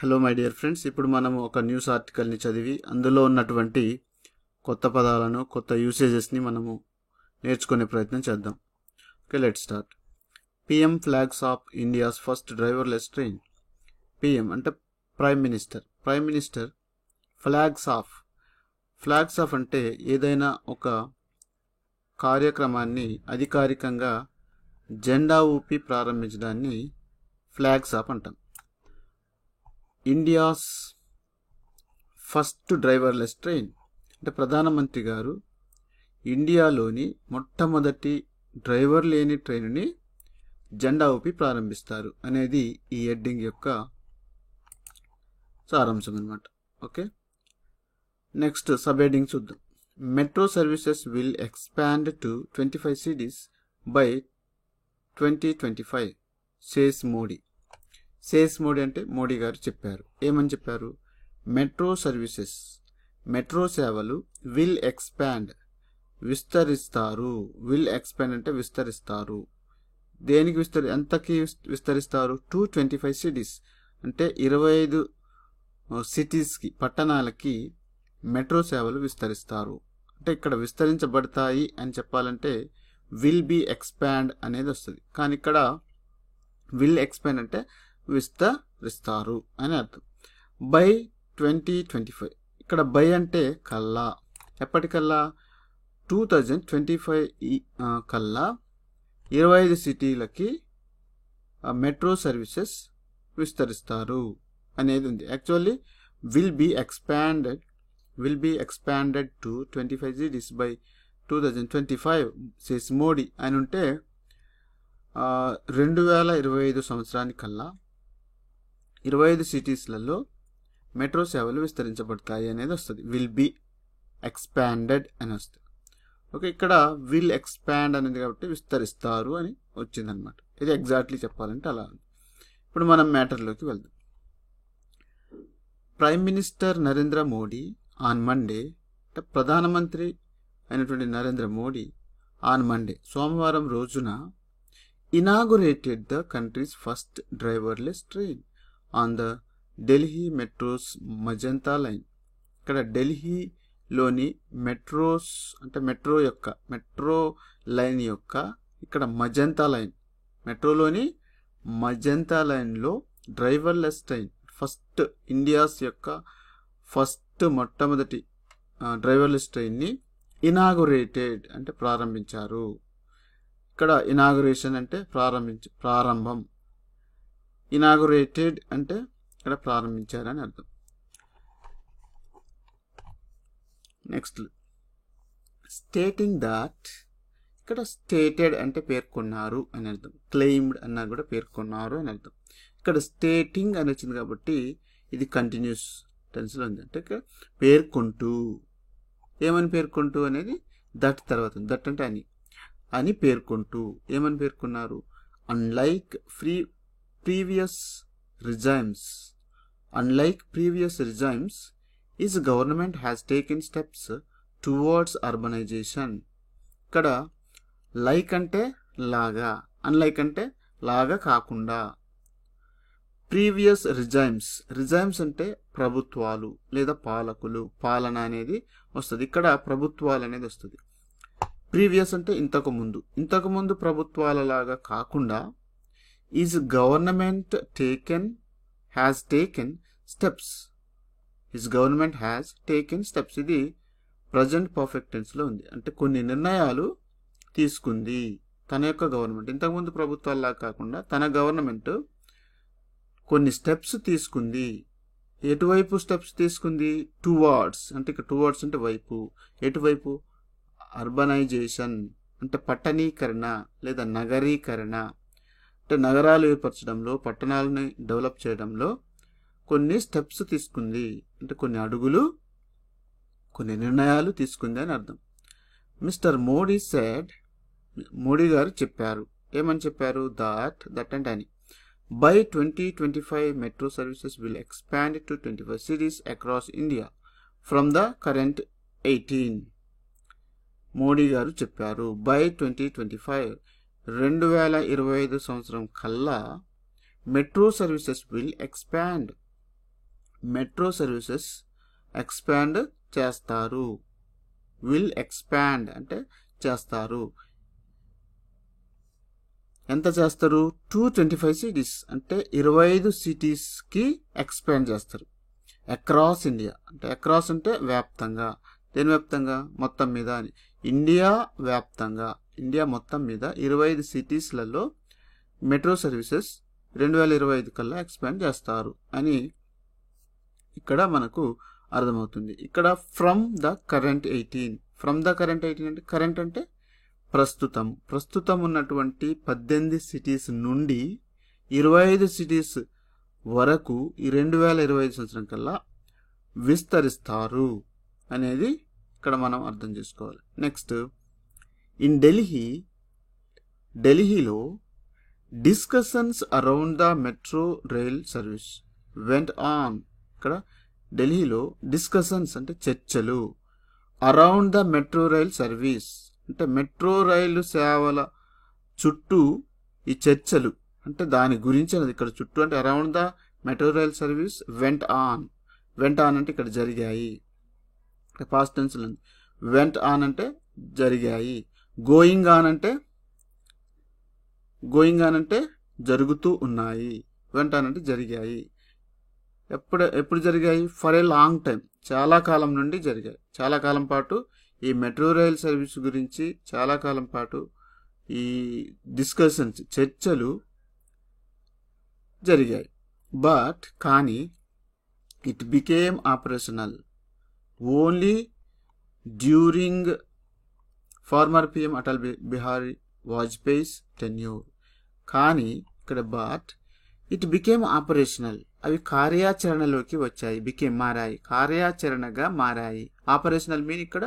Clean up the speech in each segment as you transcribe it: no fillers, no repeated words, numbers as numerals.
Hello my dear friends, ఇప్పుడు మనం ఒక న్యూస్ ఆర్టికల్ని చదివి అందులో ఉన్నటువంటి కొత్త పదాలను, కొత్త యూసేజెస్ని మనము నేర్చుకునే ప్రయత్నం చేద్దాం. Okay, let's start. PM flags off India's first driverless train. PM అంటే prime minister. Prime minister flags off అంటే ఏదైనా ఒక కార్యక్రమాన్ని అధికారికంగా జెండా ఊపి ప్రారంభించడాన్ని ఫ్లాగ్స్ ఆఫ్ అంటాం. ఇండియాస్ ఫస్ట్ డ్రైవర్లెస్ ట్రైన్ అంటే ప్రధానమంత్రి గారు ఇండియాలోని మొట్టమొదటి డ్రైవర్ లేని ట్రైన్ని జెండా ఊపి ప్రారంభిస్తారు అనేది ఈ హెడ్డింగ్ యొక్క సారాంశం అన్నమాట. ఓకే, నెక్స్ట్ సబ్ హెడ్డింగ్ చూద్దాం. Metro services will expand to 25 cities by 2025 says Modi. Says Modi అంటే మోడీ గారు చెప్పారు. ఏమని చెప్పారు? మెట్రో సర్వీసెస్, మెట్రో సేవలు విల్ ఎక్స్పాండ్ విస్తరిస్తారు. విల్ ఎక్స్పాండ్ అంటే విస్తరిస్తారు. దేనికి ఎంతకి విస్తరిస్తారు? 225 cities అంటే 25 సిటీస్కి, పట్టణాలకి మెట్రో సేవలు విస్తరిస్తారు. అంటే ఇక్కడ విస్తరించబడతాయి అని చెప్పాలంటే విల్ బి ఎక్స్పాండ్ అనేది వస్తుంది. కానీ ఇక్కడ విల్ ఎక్స్పాండ్ అంటే విస్తరిస్తారు అని అర్థం. బై 2025, ఇక్కడ బై అంటే కల్లా, ఎప్పటికల్లా 2025 కల్లా 25 సిటీలకి మెట్రో సర్వీసెస్ విస్తరిస్తారు అనేది ఉంది. Actually will be expanded to 25 cities by 2025 says Modi అని ఉంటే 2025 సంవత్సరానికల్లా 25 సిటీస్లలో మెట్రో సేవలు విస్తరించబడతాయి అనేది వస్తుంది. విల్ బి ఎక్స్పాండెడ్ అని వస్తుంది. ఓకే, ఇక్కడ విల్ ఎక్స్పాండ్ అనేది కాబట్టి విస్తరిస్తారు అని వచ్చిందనమాట. ఇది ఎగ్జాక్ట్లీ చెప్పాలంటే అలా. ఇప్పుడు మనం మ్యాటర్లోకి వెళ్దాం. Prime minister Narendra Modi on Monday, అంటే ప్రధానమంత్రి అయినటువంటి నరేంద్ర మోడీ ఆన్ మండే సోమవారం రోజున inaugurated the country's first driverless train on the Delhi Metro's Magenta line. ఇక్కడ ఢిల్లీలోని మెట్రోస్ అంటే మెట్రో లైన్ యొక్క ఇక్కడ మజంతా లైన్, మెట్రోలోని మజంతా లైన్లో డ్రైవర్లెస్ ట్రైన్ ఫస్ట్, ఇండియాస్ యొక్క మొట్టమొదటి డ్రైవర్లెస్ ట్రైన్ని ఇనాగురేటెడ్ అంటే ప్రారంభించారు. ఇక్కడ ఇనాగురేషన్ అంటే ప్రారంభం, ఇనాగురేటెడ్ అంటే ఇక్కడ ప్రారంభించారని అర్థం. నెక్స్ట్ స్టేటింగ్ దాట్, ఇక్కడ స్టేటెడ్ అంటే పేర్కొన్నారు అని అర్థం. క్లెయిమ్డ్ అన్నా కూడా పేర్కొన్నారు అని అర్థం. ఇక్కడ స్టేటింగ్ అని వచ్చింది కాబట్టి ఇది కంటిన్యూస్ టెన్స్లో ఉంది. అంటే ఇక్కడ పేర్కొంటూ, ఏమని పేర్కొంటూ అనేది దట్ తర్వాత, దట్ అంటే అని పేర్కొంటూ ఏమని పేర్కొన్నారు? Unlike previous regimes is government has taken steps towards urbanisation. ఇక్కడ లైక్ అంటే లాగా, అన్లైక్ అంటే లాగా కాకుండా. ప్రీవియస్ రిజైమ్స్ అంటే ప్రభుత్వాలు లేదా పాలకులు, పాలన అనేది వస్తుంది. ఇక్కడ ప్రభుత్వాలు అనేది వస్తుంది. ప్రీవియస్ అంటే ఇంతకు ముందు ప్రభుత్వాల లాగా కాకుండా is government has taken steps. ఇది ప్రజెంట్ పర్ఫెక్ట్ టెన్స్లో ఉంది. అంటే కొన్ని నిర్ణయాలు తీసుకుంది తన యొక్క గవర్నమెంట్. ఇంతకుముందు ప్రభుత్వాలలాగా కాకుండా తన గవర్నమెంట్ కొన్ని స్టెప్స్ తీసుకుంది. ఎటువైపు స్టెప్స్ తీసుకుంది? టువార్డ్స్ అంటే ఇక్కడ టువార్డ్స్ అంటే వైపు, ఎటువైపు? అర్బనైజేషన్ అంటే పట్టణీకరణ లేదా నగరీకరణ, అంటే నగరాలు ఏర్పరచడంలో, పట్టణాలని డెవలప్ చేయడంలో కొన్ని స్టెప్స్ తీసుకుంది. అంటే కొన్ని అడుగులు, కొన్ని నిర్ణయాలు తీసుకుంది అని అర్థం. మిస్టర్ మోడీ సెడ్, మోడీ గారు చెప్పారు. ఏమని చెప్పారు? దట్ అంటే అని. By 2025 metro services will expand to 25 cities across India from the current 18. Modi గారు చెప్పారు బై 2025 2025 సంవత్సరం కల్లా metro services will expand metro services expand చేస్తారు. విల్ ఎక్స్పాండ్ అంటే చేస్తారు. ఎంత చేస్తారు? 225 సిటీస్ అంటే 25 సిటీస్కి ఎక్స్పాండ్ చేస్తారు. అక్రాస్ ఇండియా అంటే అక్రాస్ అంటే వ్యాప్తంగా. దేని వ్యాప్తంగా? మొత్తం మీద అని. ఇండియా వ్యాప్తంగా, ఇండియా మొత్తం మీద 25 సిటీస్లలో మెట్రో సర్వీసెస్ 2025 కల్లా ఎక్స్పాండ్ చేస్తారు అని ఇక్కడ మనకు అర్థమవుతుంది. ఇక్కడ from the current 18. From the current 18 అంటే కరెంట్ అంటే ప్రస్తుతం ఉన్నటువంటి 18 సిటీస్ నుండి 25 సిటీస్ వరకు ఈ 2025 సంవత్సరం కల్లా విస్తరిస్తారు అనేది ఇక్కడ మనం అర్థం చేసుకోవాలి. నెక్స్ట్, ఇన్ ఢిల్లీలో discussions around the metro rail service went on. ఇక్కడ ఢిల్లీలో డిస్కషన్స్ అంటే చర్చలు, around the metro rail service అంటే మెట్రో రైలు సేవల చుట్టూ ఈ చర్చలు అంటే దాని గురించి అనేది. ఇక్కడ చుట్టూ అంటే around the metro rail service went on అంటే ఇక్కడ జరిగాయి. పాస్ట్ టెన్స్ వెంట్ ఆన్ అంటే జరిగాయి. గోయింగ్ ఆన్ అంటే జరుగుతూ ఉన్నాయి. వెంట్ ఆన్ అంటే జరిగాయి. ఎప్పుడు జరిగాయి? ఫర్ ఏ లాంగ్ టైం, చాలా కాలం నుండి జరిగాయి. చాలా కాలం పాటు ఈ మెట్రో రైల్ సర్వీస్ గురించి చాలా కాలం పాటు ఈ డిస్కషన్స్ చర్చలు జరిగాయి. బట్ కానీ it became operational only during former PM Atal Bihari Vajpayee's tenure. కానీ ఇక్కడ బట్ ఇట్ బికేమ్ ఆపరేషనల్, అవి కార్యాచరణలోకి వచ్చాయి. మారాయి, కార్యాచరణగా మారాయి. ఆపరేషనల్ మీన్ ఇక్కడ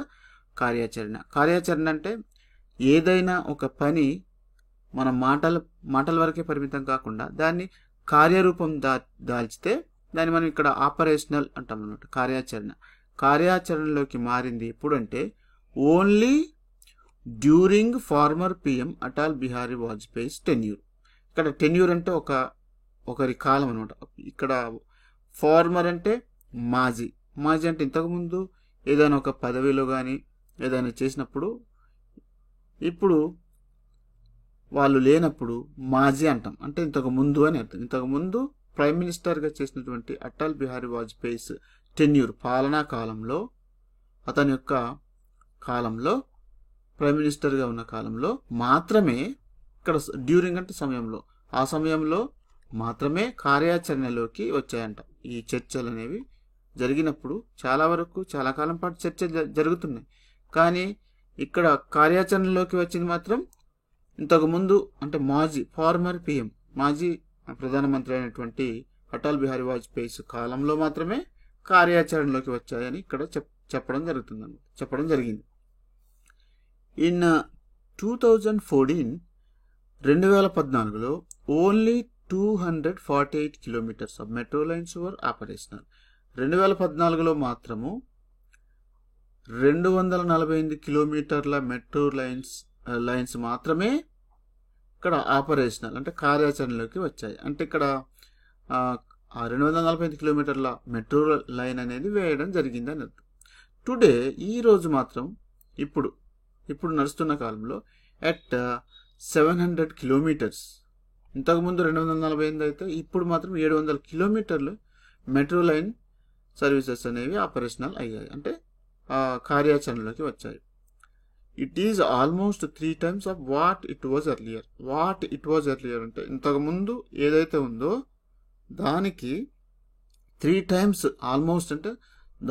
కార్యాచరణ అంటే ఏదైనా ఒక పని మన మాటల వరకే పరిమితం కాకుండా దాన్ని కార్యరూపం దాల్చితే దాన్ని మనం ఇక్కడ ఆపరేషనల్ అంటాం అన్నమాట. కార్యాచరణలోకి మారింది ఎప్పుడంటే only during former PM Atal Bihari Vajpayee's tenure. ఇక్కడ టెన్యూర్ అంటే ఒకరి కాలం అనమాట. ఇక్కడ ఫార్మర్ అంటే మాజీ అంటే ఇంతకుముందు ఏదైనా ఒక పదవిలో కానీ ఏదైనా చేసినప్పుడు, ఇప్పుడు వాళ్ళు లేనప్పుడు మాజీ అంటాం, అంటే ఇంతకు ముందు అని అర్థం. ఇంతకు ముందు ప్రైమ్ మినిస్టర్గా చేసినటువంటి అటల్ బిహారీ వాజ్పేయిస్ టెన్యూర్ పాలనా కాలంలో, అతని యొక్క కాలంలో, ప్రైమ్ మినిస్టర్గా ఉన్న కాలంలో మాత్రమే ఇక్కడ డ్యూరింగ్ అంటే సమయంలో, ఆ సమయంలో మాత్రమే కార్యాచరణలోకి వచ్చాయంట. ఈ చర్చలు అనేవి జరిగినప్పుడు చాలా కాలం పాటు చర్చలు జరుగుతున్నాయి. కానీ ఇక్కడ కార్యాచరణలోకి వచ్చింది మాత్రం ఇంతకుముందు అంటే ఫార్మర్ పిఎం మాజీ ప్రధానమంత్రి అయినటువంటి అటల్ బిహారీ వాజ్పేయిస్ కాలంలో మాత్రమే కార్యాచరణలోకి వచ్చాయని ఇక్కడ చెప్పడం జరిగింది. In 2014 only 248 kilometres of metro lines were operational. 2014లో మాత్రము 248 కిలోమీటర్ల మెట్రో లైన్స్ మాత్రమే ఇక్కడ ఆపరేషనల్ అంటే కార్యాచరణలోకి వచ్చాయి. అంటే ఇక్కడ 245 కిలోమీటర్ల మెట్రో లైన్ అనేది వేయడం జరిగింది అని అర్థం. టుడే ఈ రోజు మాత్రం ఇప్పుడు నడుస్తున్న కాలంలో ఎట్ 700 కిలోమీటర్స్. ఇంతకుముందు 248 అయితే ఇప్పుడు మాత్రం 700 కిలోమీటర్లు మెట్రో లైన్ సర్వీసెస్ అనేవి ఆపరేషనల్ అయ్యాయి, అంటే కార్యాచరణలోకి వచ్చాయి. It is almost 3 times of what it was earlier అంటే ఇంతకుముందు ఏదైతే ఉందో దానికి 3 times ఆల్మోస్ట్ అంటే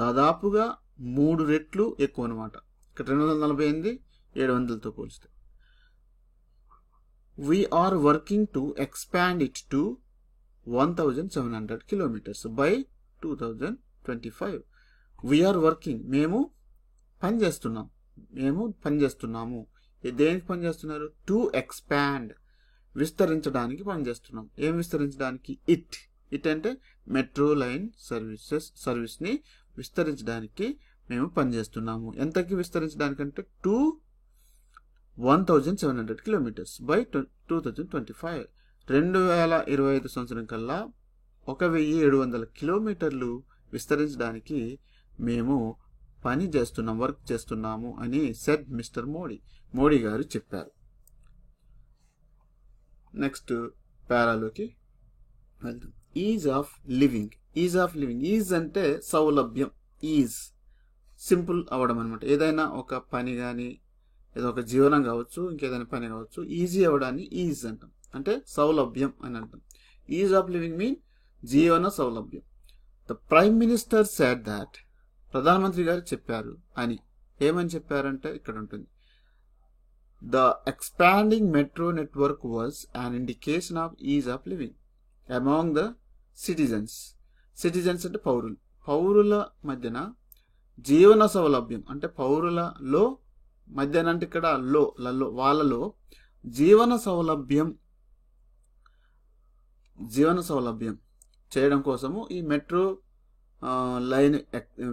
దాదాపుగా 3 రెట్లు ఎక్కువ అనమాట. ఇక్కడ 248 700తో పోలిస్తే. We are working to expand it to 1700 kilometers by 2025. We are working, మేము పనిచేస్తున్నాము. దేనికి పనిచేస్తున్నారు? టు ఎక్స్పాండ్, విస్తరించడానికి పనిచేస్తున్నాం. ఏం విస్తరించడానికి? ఇట్ అంటే మెట్రో లైన్ సర్వీస్ని విస్తరించడానికి మేము పనిచేస్తున్నాము. ఎంతకి విస్తరించడానికంటే 1700 kilometers by 2025. 2025 సంవత్సరం కల్లా 1700 కిలోమీటర్లు విస్తరించడానికి మేము వర్క్ చేస్తున్నాము అని సెడ్ మిస్టర్ మోడీ గారు చెప్పారు. నెక్స్ట్ పారాలోకి వెళ్దాం. Is of living. ఈజ్ అంటే సౌలభ్యం. ఈజ్ సింపుల్ అవ్వడం అనమాట. ఏదైనా ఒక పని కానీ ఏదో ఒక జీవనం కావచ్చు, ఇంకేదైనా పని కావచ్చు, ఈజీ అవ్వడాన్ని ఈజ్ అంటాం, అంటే సౌలభ్యం అని అంటాం. ఈజ్ ఆఫ్ లివింగ్ మీన్ జీవన సౌలభ్యం. The prime minister said that. ప్రధానమంత్రి గారు చెప్పారు అని. ఏమని చెప్పారంటే ఇక్కడ ఉంటుంది. The expanding metro network was an indication of is of living among the citizens. Citizens అంటే పౌరుల మధ్యన జీవన సౌలభ్యం, అంటే పౌరులలో మధ్యన అంటే ఇక్కడ వాళ్ళలో జీవన సౌలభ్యం చేయడం కోసము ఈ మెట్రో లైన్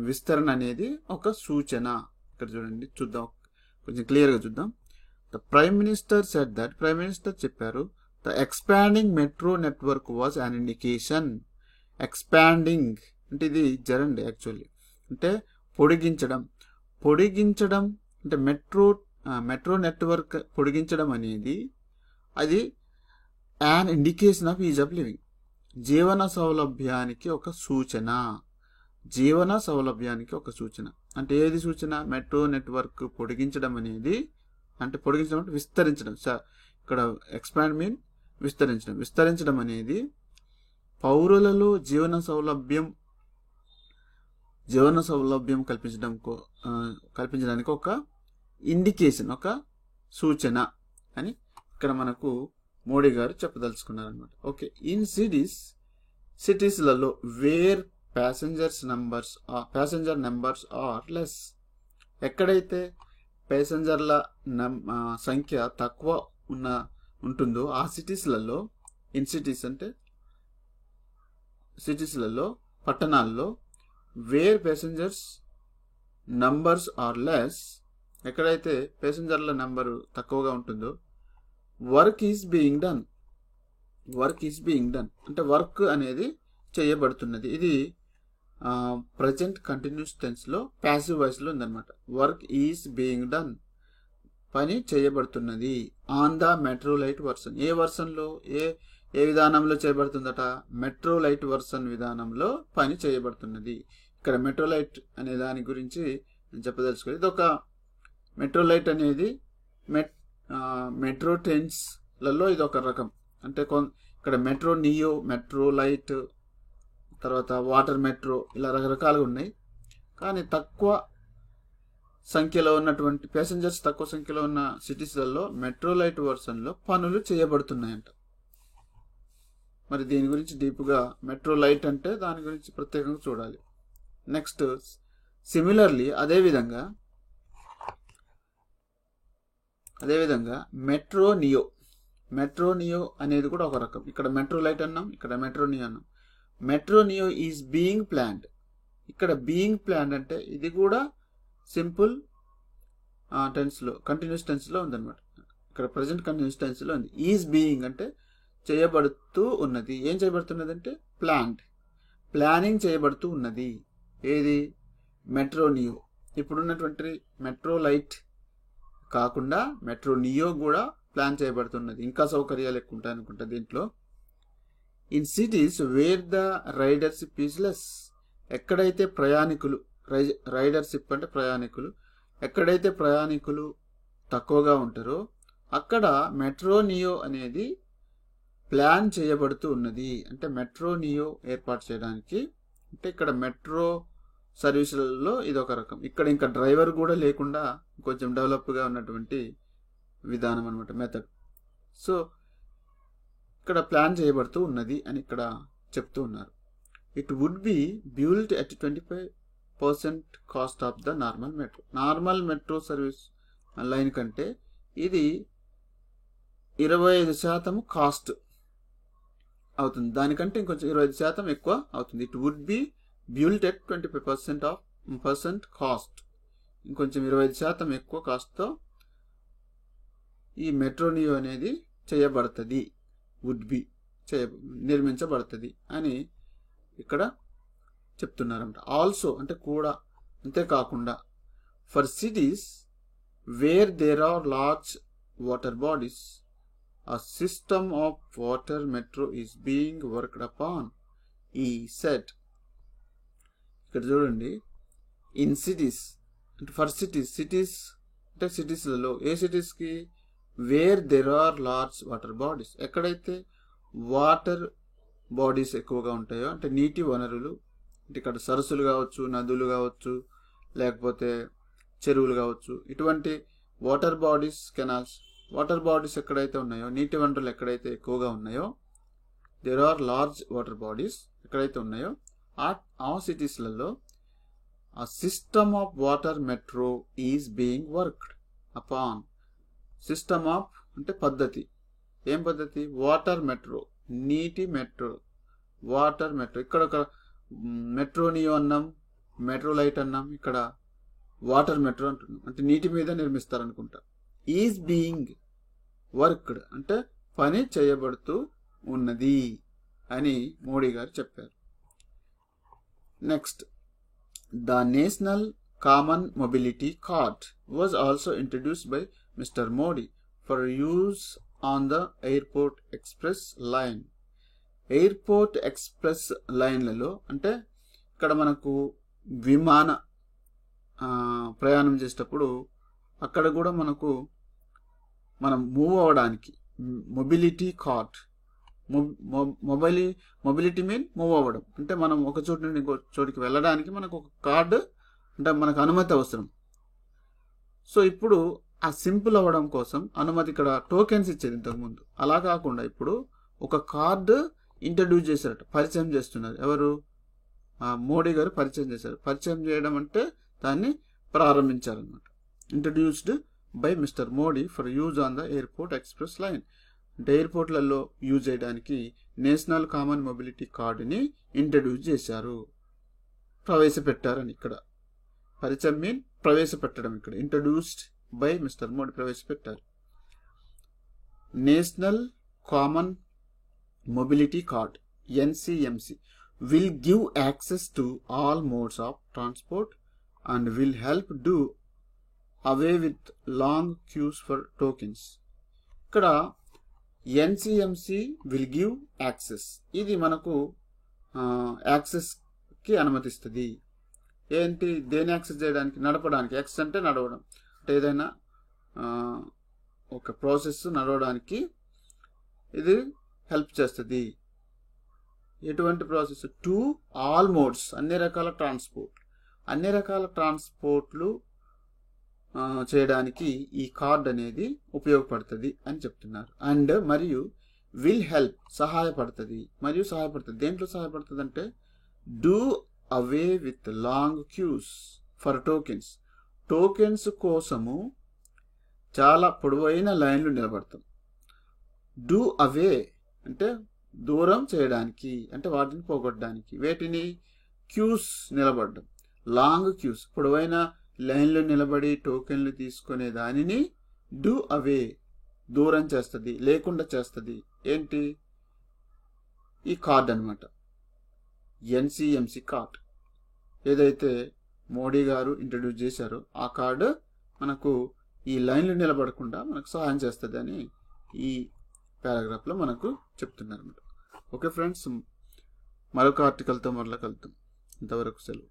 విస్తరణ అనేది ఒక సూచన. ఇక్కడ చూడండి, చూద్దాం, కొంచెం క్లియర్గా చూద్దాం. The prime minister said that. Prime minister చెప్పారు, the expanding metro network was an indication. Expanding అంటే ఇది జరండి యాక్చువల్లీ, అంటే పొడిగించడం అంటే మెట్రో నెట్వర్క్ పొడిగించడం అనేది అది an indication of is of living, జీవన సౌలభ్యానికి ఒక సూచన. అంటే ఏది సూచన? మెట్రో నెట్వర్క్ పొడిగించడం అనేది, అంటే పొడిగించడం అంటే విస్తరించడం. ఇక్కడ ఎక్స్పాండ్ మీన్ విస్తరించడం అనేది పౌరులలో జీవన సౌలభ్యం కల్పించడానికి ఒక ఇండికేషన్, ఒక సూచన అని ఇక్కడ మనకు మోడీ గారు చెప్పదలుచుకున్నారనమాట. ఓకే. ఇన్ సిటీస్లలో where passenger numbers are less. ఎక్కడైతే ప్యాసింజర్ల సంఖ్య తక్కువ ఉంటుందో ఆ సిటీస్లలో, ఇన్ సిటీస్ అంటే సిటీస్లలో, పట్టణాల్లో, where passengers numbers are less, ఎక్కడైతే ప్యాసింజర్ల నెంబరు తక్కువగా ఉంటుందో, వర్క్ ఈజ్ బీయింగ్ డన్ అంటే వర్క్ అనేది చేయబడుతున్నది. ఇది ప్రజెంట్ కంటిన్యూస్ టెన్స్లో ప్యాసివ్ వాయిస్లో ఉందన్నమాట. వర్క్ ఈజ్ బీయింగ్ డన్, పని చేయబడుతున్నది. On the metro lite version. ఏ వర్షన్లో, ఏ విధానంలో చేయబడుతుందట? మెట్రో లైట్ వర్షన్ విధానంలో పని చేయబడుతున్నది. ఇక్కడ మెట్రో లైట్ అనే దాని గురించి నేను చెప్పదలుచుకోలేదు. ఇది ఒక మెట్రో లైట్ అనేది మెట్రో ట్రైన్స్లలో ఇది ఒక రకం. అంటే ఇక్కడ మెట్రో నియో, మెట్రో లైట్, తర్వాత వాటర్ మెట్రో, ఇలా రకరకాలుగా ఉన్నాయి. కానీ తక్కువ సంఖ్యలో ఉన్నటువంటి ప్యాసింజర్స్ తక్కువ సంఖ్యలో ఉన్న సిటీస్లలో మెట్రో లైట్ వర్షన్లో పనులు చేయబడుతున్నాయంట. మరి దీని గురించి డీప్గా, మెట్రో లైట్ అంటే దాని గురించి ప్రత్యేకంగా చూడాలి. నెక్స్ట్ సిమిలర్లీ అదేవిధంగా మెట్రో నియో అనేది కూడా ఒక రకం. ఇక్కడ మెట్రో లైట్ అన్నాం, ఇక్కడ మెట్రో నియో అన్నాం. Metro neo is being planned. ఇక్కడ బీయింగ్ ప్లాన్డ్ అంటే ఇది కూడా సింపుల్ టెన్స్లో, కంటిన్యూస్ టెన్స్లో ఉందన్నమాట. ఇక్కడ ప్రజెంట్ కంటిన్యూస్ టెన్స్లో ఉంది. ఈజ్ బీయింగ్ అంటే చేయబడుతూ ఉన్నది. ఏం చేయబడుతున్నది అంటే ప్లానింగ్ చేయబడుతూ ఉన్నది. ఏది? Metro neo. ఇప్పుడున్నటువంటి మెట్రో లైట్ కాకుండా మెట్రో నియో కూడా ప్లాన్ చేయబడుతున్నది. ఇంకా సౌకర్యాలు ఎక్కువ ఉంటాయి అనుకుంటా దీంట్లో. In cities where the ridership is less. ఎక్కడైతే ప్రయాణికులు, రైడర్షిప్ అంటే ప్రయాణికులు, ఎక్కడైతే ప్రయాణికులు తక్కువగా ఉంటారో అక్కడ మెట్రో నియో అనేది ప్లాన్ చేయబడుతూ ఉన్నది. అంటే మెట్రో నియో ఏర్పాటు చేయడానికి, అంటే ఇక్కడ మెట్రో సర్వీసులలో ఇది ఒక రకం. ఇక్కడ ఇంకా డ్రైవర్ కూడా లేకుండా కొంచెం డెవలప్గా ఉన్నటువంటి విధానం అనమాట, మెథడ్. సో ఇక్కడ ప్లాన్ చేయబడుతూ ఉన్నది అని ఇక్కడ చెప్తూ ఉన్నారు. It would be built at 25% cost of the normal metro service line కంటే ఇది 25% కాస్ట్ అవుతుంది. దానికంటే ఇంకొంచెం 25% ఎక్కువ అవుతుంది. It would be built at 25% cost. ఇంకొంచెం 25% ఎక్కువ కాస్ట్తో ఈ మెట్రో నియో అనేది చేయబడుతుంది, నిర్మించబడుతుంది అని ఇక్కడ చెప్తున్నారంట. ఆల్సో అంటే కూడా, అంతేకాకుండా for cities where there are large water bodies a system of water metro is being worked upon, he said. ఇక్కడ చూడండి, ఇన్ సిటీస్ అంటే ఫర్ సిటీస్ అంటే సిటీస్లలో, ఏ సిటీస్కి, where there are large water bodies, ఎక్కడైతే వాటర్ బాడీస్ ఎక్కువగా ఉంటాయో, అంటే నీటి వనరులు, అంటే ఇక్కడ సరస్సులు కావచ్చు, నదులు కావచ్చు, లేకపోతే చెరువులు కావచ్చు, ఇటువంటి water bodies, canals, water bodies ఎక్కడైతే ఉన్నాయో, నీటి వనరులు ఎక్కడైతే ఎక్కువగా ఉన్నాయో, there are large water bodies ఎక్కడైతే ఉన్నాయో, ఆ సిటీస్లలో ఆ system of water metro is being worked upon. System of అంటే పద్ధతి, ఏం పద్ధతి, వాటర్ మెట్రో, నీటి మెట్రో, వాటర్ మెట్రో. ఇక్కడ ఒక మెట్రోనియో అన్నాం, మెట్రో లైట్ అన్నాం, ఇక్కడ వాటర్ మెట్రో అంటున్నాం, అంటే నీటి మీద నిర్మిస్తారనుకుంటా. ఈజ్ బీయింగ్ వర్క్డ్ అంటే పని చేయబడుతూ ఉన్నది అని మోడీ గారు చెప్పారు. Next, the national common mobility card was also introduced by mister Modi for use on the airport express line. Airport express లైన్లలో అంటే ఇక్కడ మనకు విమాన ప్రయాణం చేసేటప్పుడు అక్కడ కూడా మనం మూవ్ అవ్వడానికి mobility card, mobility mean move అవ్వడం, అంటే మనం ఒక చోటు నుండి ఇంకో చోటుకి వెళ్ళడానికి మనకు ఒక కార్డు అంటే మనకు అనుమతి అవసరం. సో ఇప్పుడు ఆ సింపుల్ అవ్వడం కోసం అనుమతి, ఇక్కడ టోకెన్స్ ఇచ్చేది ఇంతకుముందు, అలా కాకుండా ఇప్పుడు ఒక కార్డు ఇంట్రడ్యూస్ చేశారట, పరిచయం చేస్తున్నారు. ఎవరు, మోడీ గారు పరిచయం చేశారు. పరిచయం చేయడం అంటే దాన్ని ప్రారంభించారనమాట. Introduced by mister Modi for use on the airport express line, అంటే ఎయిర్పోర్ట్లలో యూజ్ చేయడానికి నేషనల్ కామన్ మొబిలిటీ కార్డుని ఇంట్రడ్యూస్ చేశారు, ప్రవేశపెట్టారని. ఇక్కడ పరిచయం మీన్ ప్రవేశపెట్టడం, ఇక్కడ ఇంట్రడ్యూస్డ్ బై మిస్టర్ మోడీ, ప్రవేశపెట్టారు. National common mobility card NCMC will give access to all modes of transport and will help do away with long queues for tokens. ఇక్కడ NCMC will give access, ఇది మనకు యాక్సెస్కి అనుమతిస్తుంది. ఏంటి, దేని access చేయడానికి, నడపడానికి. Access అంటే నడవడం, అంటే ఏదైనా ఒక ప్రాసెస్ నడవడానికి ఇది హెల్ప్ చేస్తుంది. ఎటువంటి ప్రాసెస్, టు ఆల్ మోడ్స్, అన్ని రకాల ట్రాన్స్పోర్ట్లు చేయడానికి ఈ కార్డ్ అనేది ఉపయోగపడుతుంది అని చెప్తున్నారు. అండ్ మరియు విల్ హెల్ప్, సహాయపడుతుంది, దేంట్లో సహాయపడుతుంది అంటే do away with long queues for tokens కోసము చాలా పొడవైన లైన్లు నిలబడతాం. డూ అవే అంటే దూరం చేయడానికి, అంటే వాటిని పోగొట్టడానికి. వేటిని, క్యూస్, నిలబడడం. లాంగ్ క్యూస్, పొడవైన లైన్లో నిలబడి టోకెన్లు తీసుకునే దానిని డూ అవే, దూరం చేస్తుంది, లేకుండా చేస్తుంది. ఏంటి, ఈ కార్డ్ అనమాట, NCMC కార్డ్. ఏదైతే మోడీ గారు ఇంట్రడ్యూస్ చేశారో ఆ కార్డు మనకు ఈ లైన్లు నిలబడకుండా మనకు సహాయం చేస్తుంది అని ఈ పారాగ్రాఫ్లో మనకు చెప్తున్నారు అనమాట. ఓకే ఫ్రెండ్స్, మరొక ఆర్టికల్తో మరలా కలుద్దాం. ఇంతవరకు సెలవు.